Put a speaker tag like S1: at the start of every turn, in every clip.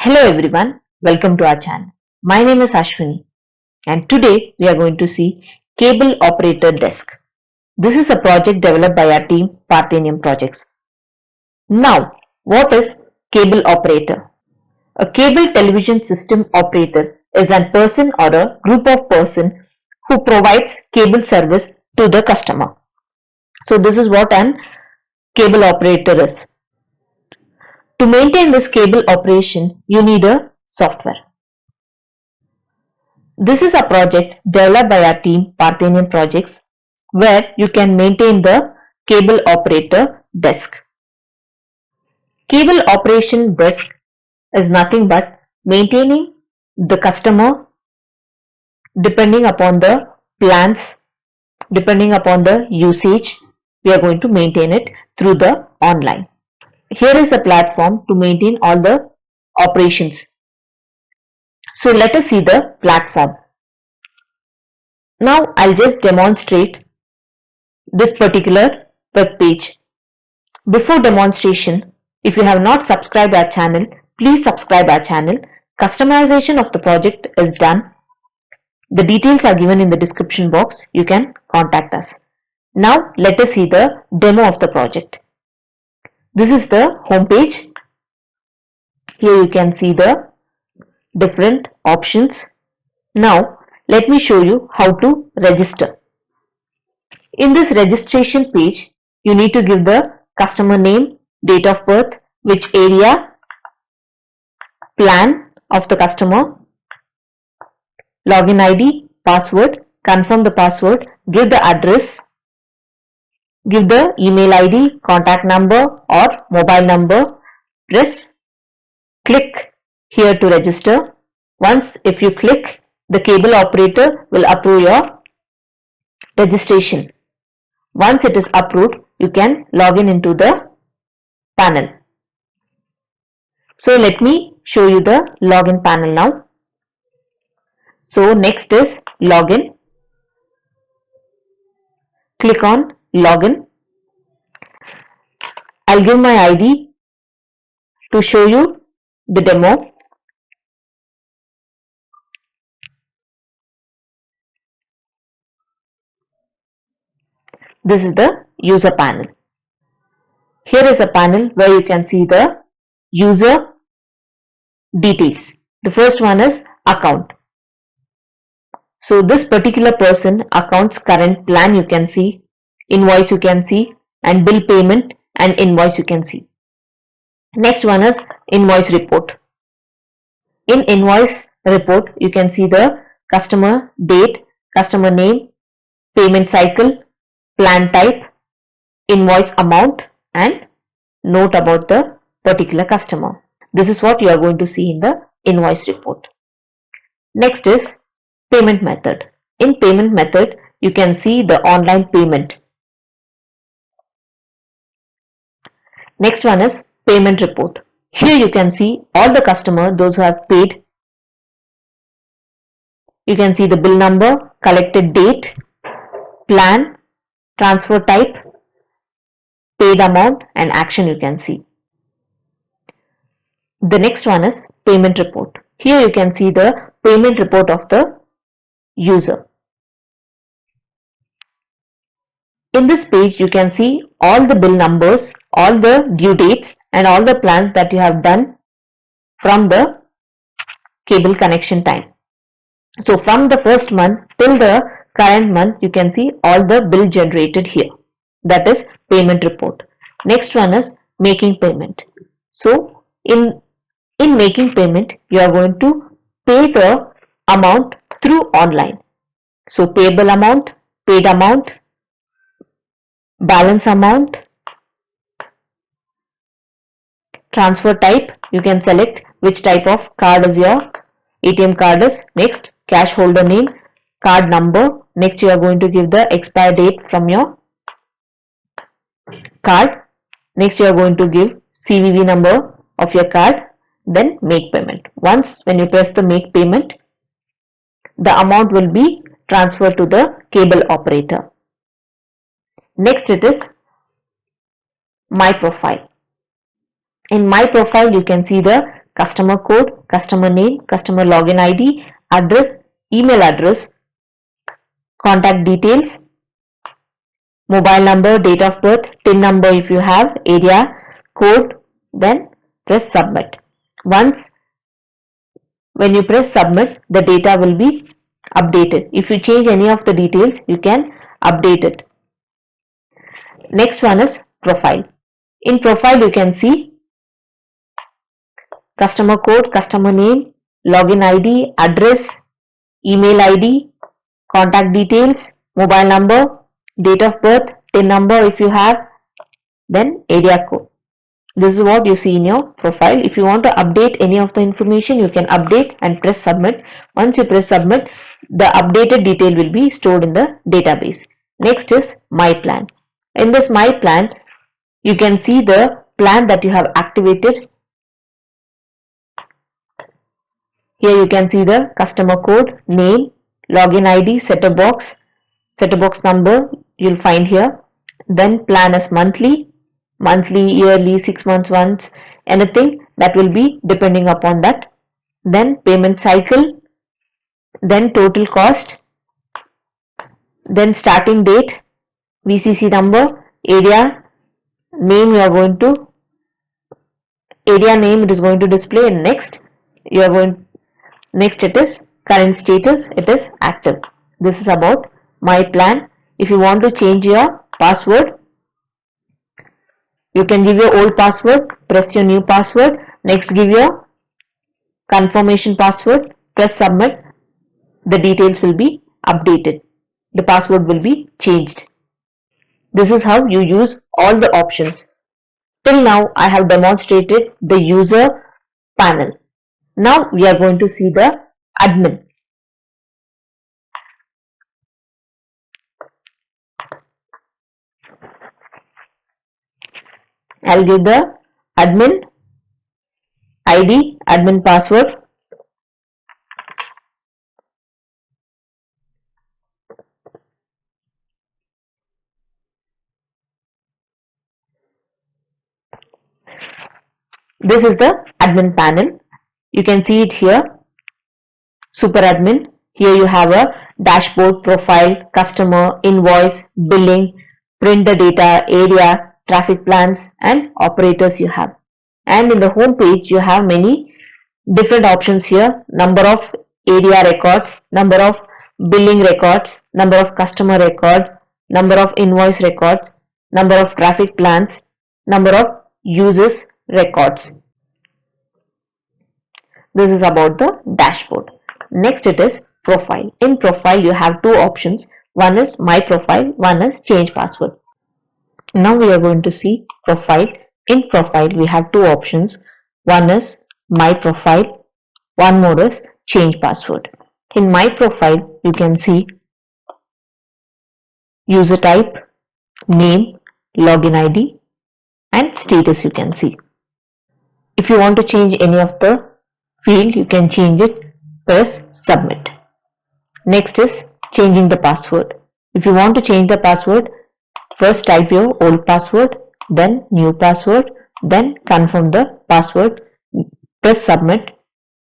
S1: Hello everyone, welcome to our channel. My name is Ashwini and today we are going to see Cable Operator Desk. This is a project developed by our team Parthenium Projects. Now, what is Cable Operator? A cable television system operator is a person or a group of persons who provides cable service to the customer. So this is what an cable operator is. To maintain this cable operation, you need a software. This is a project developed by our team Parthenium Projects where you can maintain the cable operator desk. Cable operation desk is nothing but maintaining the customer depending upon the plans, depending upon the usage. We are going to maintain it through the online. Here is a platform to maintain all the operations. So let us see the platform. Now I'll just demonstrate this particular web page. Before demonstration, if you have not subscribed our channel, please subscribe our channel. Customization of the project is done. The details are given in the description box. You can contact us. Now let us see the demo of the project. This is the home page. Here you can see the different options. Now let me show you how to register. In this registration page, you need to give the customer name, date of birth, which area, plan of the customer, login ID, password, confirm the password, give the address, give the email ID, contact number or mobile number, click here to register. Once if you click, the cable operator will approve your registration. Once it is approved, you can log in into the panel. So let me show you the login panel now. So next is login. Click on login. I'll give my ID to show you the demo. This is the user panel. Here is a panel where you can see the user details. The first one is account. So this particular person account's current plan you can see, invoice you can see, and bill payment and invoice you can see. Next one is invoice report. In invoice report you can see the customer date, customer name, payment cycle, plan type, invoice amount and note about the particular customer. This is what you are going to see in the invoice report. Next is payment method. In payment method, you can see the online payment. Next one is payment report. Here you can see all the customers, those who have paid. You can see the bill number, collected date, plan, transfer type, paid amount and action you can see. The next one is payment report. Here you can see the payment report of the user. In this page you can see all the bill numbers, all the due dates and all the plans that you have done from the cable connection time. So from the first month till the current month you can see all the bill generated here. That is payment report. Next one is making payment. So in making payment you are going to pay the amount through online. So payable amount, paid amount, balance amount, transfer type, you can select which type of card is your ATM card is. Next, cash holder name, card number. Next you are going to give the expire date from your card. Next you are going to give CVV number of your card. Then make payment. Once when you press the make payment, the amount will be transferred to the cable operator. Next it is my profile. In my profile you can see the customer code, customer name, customer login ID, address, email address, contact details, mobile number, date of birth, PIN number if you have, area, code, then press submit. Once when you press submit, the data will be updated. If you change any of the details, you can update it. Next one is profile. In profile, you can see customer code, customer name, login ID, address, email ID, contact details, mobile number, date of birth, PIN number if you have, then area code. This is what you see in your profile. If you want to update any of the information, you can update and press submit. Once you press submit, the updated detail will be stored in the database. Next is My Plan. In this My Plan, you can see the plan that you have activated. Here you can see the customer code, name, login ID, set-top box number you'll find here. Then plan as monthly, yearly, 6 months once, anything that will be depending upon that. Then payment cycle, then total cost, then starting date, VCC number, area name area name it is going to display, and next it is current status, it is active. This is about My Plan. If you want to change your password, you can give your old password, press your new password, next give your confirmation password, press submit, the details will be updated, the password will be changed. This is how you use all the options. Till now I have demonstrated the user panel. Now we are going to see the admin. I'll give the admin ID, admin password. This is the admin panel. You can see it here. Super admin. Here you have a dashboard, profile, customer, invoice, billing, print the data, area, traffic plans, and operators you have. And in the home page, you have many different options here. Number of area records, number of billing records, number of customer record, number of invoice records, number of traffic plans, number of users records. This is about the dashboard. Next it is profile. In profile you have two options. One is My Profile, one is Change Password. Now we are going to see profile. In profile we have two options. One is My Profile, one more is Change Password. In My Profile you can see user type, name, login ID, and status you can see. If you want to change any of the field, you can change it, press submit. Next is changing the password. If you want to change the password, first type your old password, then new password, then confirm the password, press submit.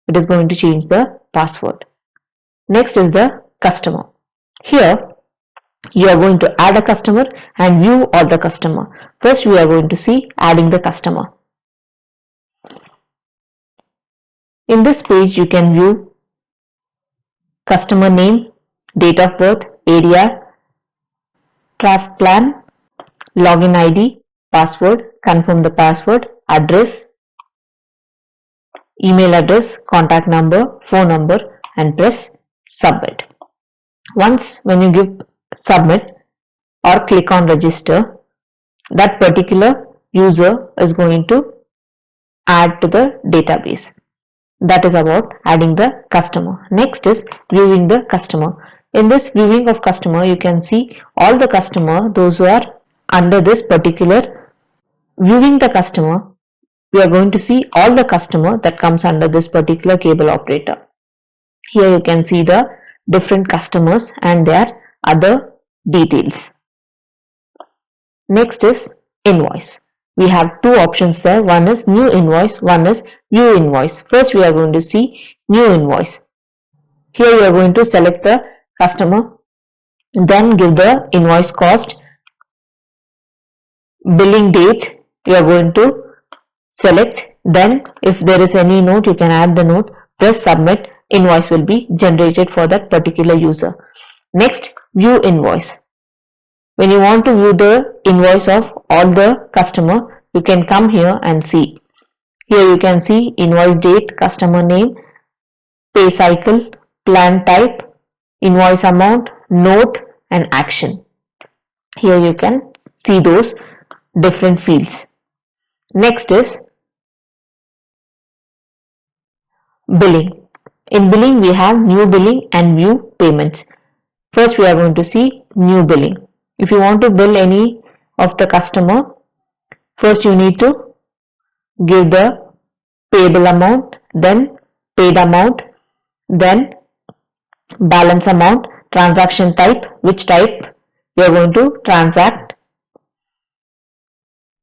S1: It is going to change the password. Next is the customer. Here you are going to add a customer and view all the customer. First we are going to see adding the customer. In this page you can view customer name, date of birth, area, traffic plan, login ID, password, confirm the password, address, email address, contact number, phone number, and press submit. Once when you give submit or click on register, that particular user is going to add to the database. That is about adding the customer. Next is viewing the customer. In this viewing of customer, you can see all the customer, those who are under this particular viewing the customer. We are going to see all the customer that comes under this particular cable operator. Here you can see the different customers and their other details. Next is invoice. we have two options there. One is new invoice, one is view invoice. First, we are going to see new invoice. Here you are going to select the customer, then give the invoice cost, billing date you are going to select. Then if there is any note, you can add the note, press submit, invoice will be generated for that particular user. Next, view invoice. When you want to view the invoice of all the customer, you can come here and see. Here you can see invoice date, customer name, pay cycle, plan type, invoice amount, note and action. Here you can see those different fields. Next is billing. In billing we have new billing and view payments. First we are going to see new billing. If you want to bill any of the customer, first you need to give the payable amount, then paid amount, then balance amount, transaction type, which type you are going to transact,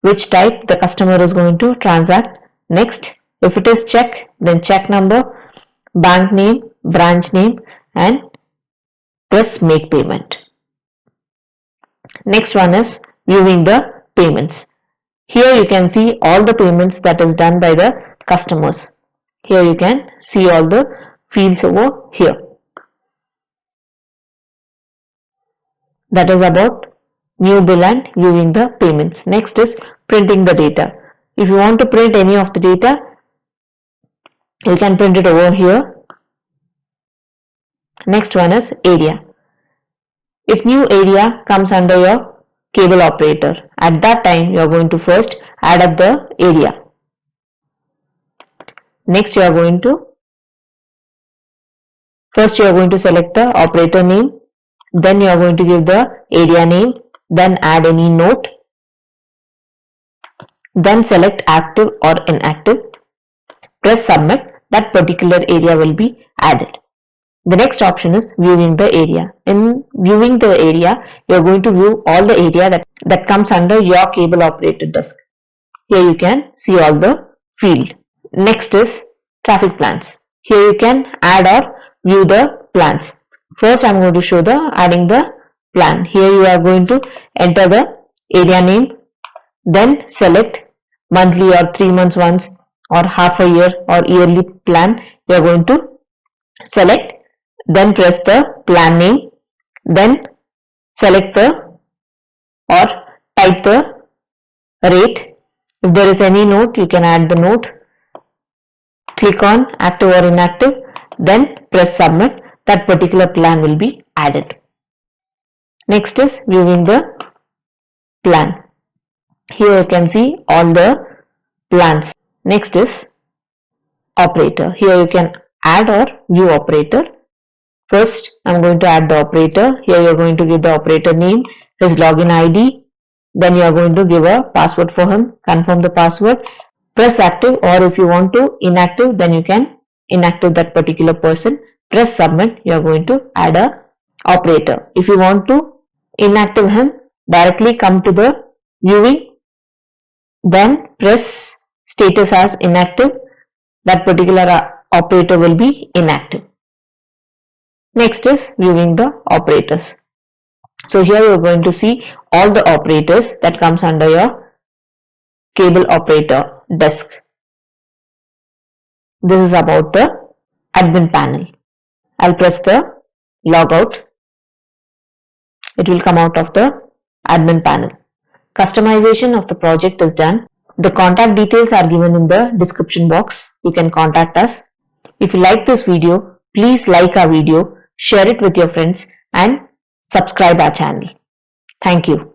S1: which type the customer is going to transact. Next, if it is check, then check number, bank name, branch name and press make payment. Next one is viewing the payments. Here you can see all the payments that is done by the customers. Here you can see all the fields over here. That is about new bill and viewing the payments. Next is printing the data. If you want to print any of the data, you can print it over here. Next one is area. If new area comes under your cable operator, at that time you are going to first add up the area. Next you are going to select the operator name, then you are going to give the area name, then add any note, then select active or inactive, press submit, that particular area will be added. The next option is viewing the area. In viewing the area, you are going to view all the area that comes under your cable operator desk. Here you can see all the field. Next is traffic plans. Here you can add or view the plans. First I am going to show the adding the plan. Here you are going to enter the area name, then select monthly or 3 months once or half a year or yearly plan. You are going to select, then press the plan name, then select the or type the rate. If there is any note, you can add the note. Click on active or inactive, then press submit. That particular plan will be added. Next is viewing the plan. Here you can see all the plans. Next is operator. Here you can add or view operator. First I am going to add the operator. Here you are going to give the operator name, his login ID, then you are going to give a password for him, confirm the password, press active, or if you want to inactive, then you can inactive that particular person, press submit. You are going to add a operator. If you want to inactive him, directly come to the viewing, then press status as inactive. That particular operator will be inactive. Next is viewing the operators. So here you are going to see all the operators that comes under your cable operator desk. This is about the admin panel. I'll press the logout. It will come out of the admin panel. Customization of the project is done. The contact details are given in the description box. You can contact us. If you like this video, please like our video, share it with your friends and subscribe our channel. Thank you.